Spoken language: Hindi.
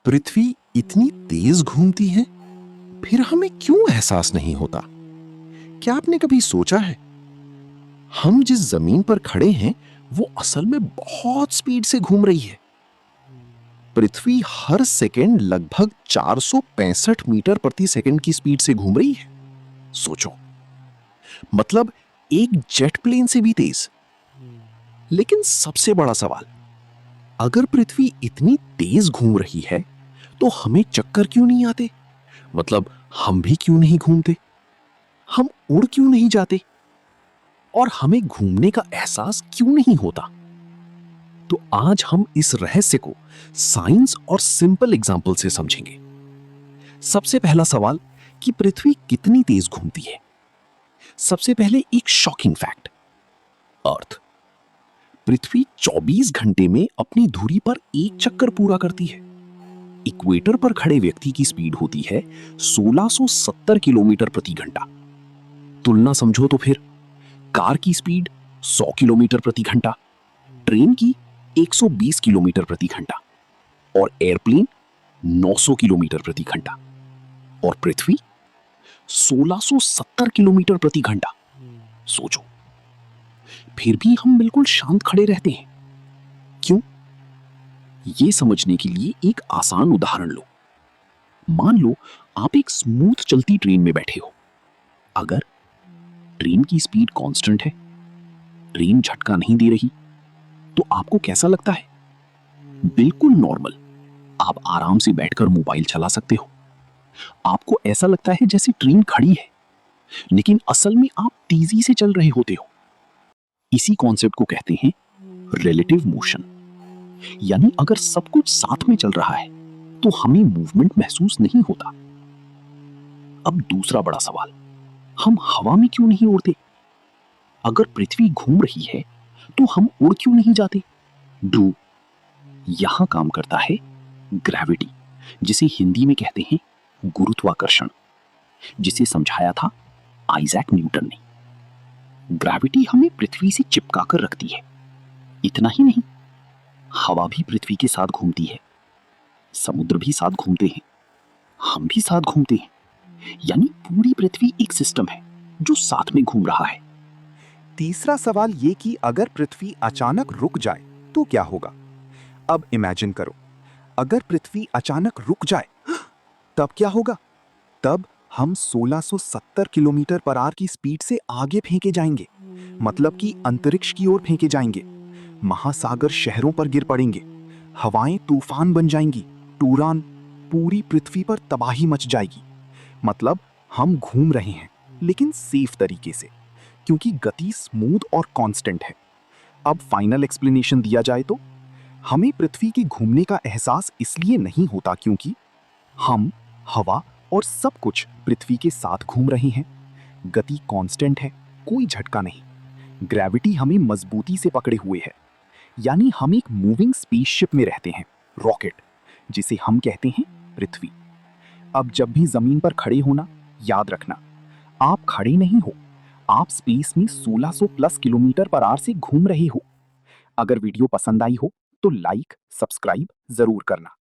पृथ्वी इतनी तेज घूमती है, फिर हमें क्यों एहसास नहीं होता? क्या आपने कभी सोचा है, हम जिस जमीन पर खड़े हैं वो असल में बहुत स्पीड से घूम रही है। पृथ्वी हर सेकंड लगभग 465 मीटर प्रति सेकंड की स्पीड से घूम रही है। सोचो, मतलब एक जेट प्लेन से भी तेज। लेकिन सबसे बड़ा सवाल, अगर पृथ्वी इतनी तेज घूम रही है तो हमें चक्कर क्यों नहीं आते? मतलब हम भी क्यों नहीं घूमते? हम उड़ क्यों नहीं जाते? और हमें घूमने का एहसास क्यों नहीं होता? तो आज हम इस रहस्य को साइंस और सिंपल एग्जाम्पल से समझेंगे। सबसे पहला सवाल कि पृथ्वी कितनी तेज घूमती है। सबसे पहले एक शॉकिंग फैक्ट, अर्थ। पृथ्वी 24 घंटे में अपनी धुरी पर एक चक्कर पूरा करती है। इक्वेटर पर खड़े व्यक्ति की स्पीड होती है 1670 किलोमीटर प्रति घंटा। तुलना समझो तो फिर, कार की स्पीड 100 किलोमीटर प्रति घंटा, ट्रेन की 120 किलोमीटर प्रति घंटा और एयरप्लेन 900 किलोमीटर प्रति घंटा, और पृथ्वी 1670 किलोमीटर प्रति घंटा। सोचो, फिर भी हम बिल्कुल शांत खड़े रहते हैं। क्यों? यह समझने के लिए एक आसान उदाहरण लो। मान लो आप एक स्मूथ चलती ट्रेन में बैठे हो। अगर ट्रेन की स्पीड कांस्टेंट है, ट्रेन झटका नहीं दे रही, तो आपको कैसा लगता है? बिल्कुल नॉर्मल। आप आराम से बैठकर मोबाइल चला सकते हो। आपको ऐसा लगता है जैसे ट्रेन खड़ी है, लेकिन असल में आप तेजी से चल रहे होते हो। इसी कॉन्सेप्ट को कहते हैं रिलेटिव मोशन। यानी अगर सब कुछ साथ में चल रहा है तो हमें मूवमेंट महसूस नहीं होता। अब दूसरा बड़ा सवाल, हम हवा में क्यों नहीं उड़ते? अगर पृथ्वी घूम रही है तो हम उड़ क्यों नहीं जाते? यहां काम करता है ग्रेविटी, जिसे हिंदी में कहते हैं गुरुत्वाकर्षण, जिसे समझाया था आइजैक न्यूटन ने। ग्रेविटी हमें पृथ्वी से चिपका कर रखती है। इतना ही नहीं, हवा भी पृथ्वी के साथ घूमती है, समुद्र भी साथ घूमते हैं, हम भी साथ घूमते हैं। यानी पूरी पृथ्वी एक सिस्टम है जो साथ में घूम रहा है। तीसरा सवाल ये कि अगर पृथ्वी अचानक रुक जाए तो क्या होगा? अब इमेजिन करो, अगर पृथ्वी अचानक रुक जाए तब क्या होगा? तब हम 1670 किलोमीटर पर आवर की स्पीड से आगे फेंके जाएंगे। मतलब कि अंतरिक्ष की ओर फेंके जाएंगे। महासागर शहरों पर गिर पड़ेंगे, हवाएं तूफान बन जाएंगी, टूरान, पूरी पृथ्वी पर तबाही मच जाएगी। मतलब हम घूम रहे हैं, लेकिन सेफ तरीके से, क्योंकि गति स्मूथ और कांस्टेंट है। अब फाइनल एक्सप्लेनेशन दिया जाए तो हमें पृथ्वी के घूमने का एहसास इसलिए नहीं होता क्योंकि हम, हवा और सब कुछ पृथ्वी के साथ घूम रहे हैं। गति कांस्टेंट है, कोई झटका नहीं। ग्रेविटी हमें मजबूती से पकड़े हुए है। यानी हम एक मूविंग स्पेसशिप में रहते हैं, रॉकेट, जिसे हम कहते हैं पृथ्वी। अब जब भी जमीन पर खड़े होना, याद रखना, आप खड़े नहीं हो, आप स्पेस में 1600 प्लस किलोमीटर पर आवर से घूम रहे हो। अगर वीडियो पसंद आई हो तो लाइक, सब्सक्राइब जरूर करना।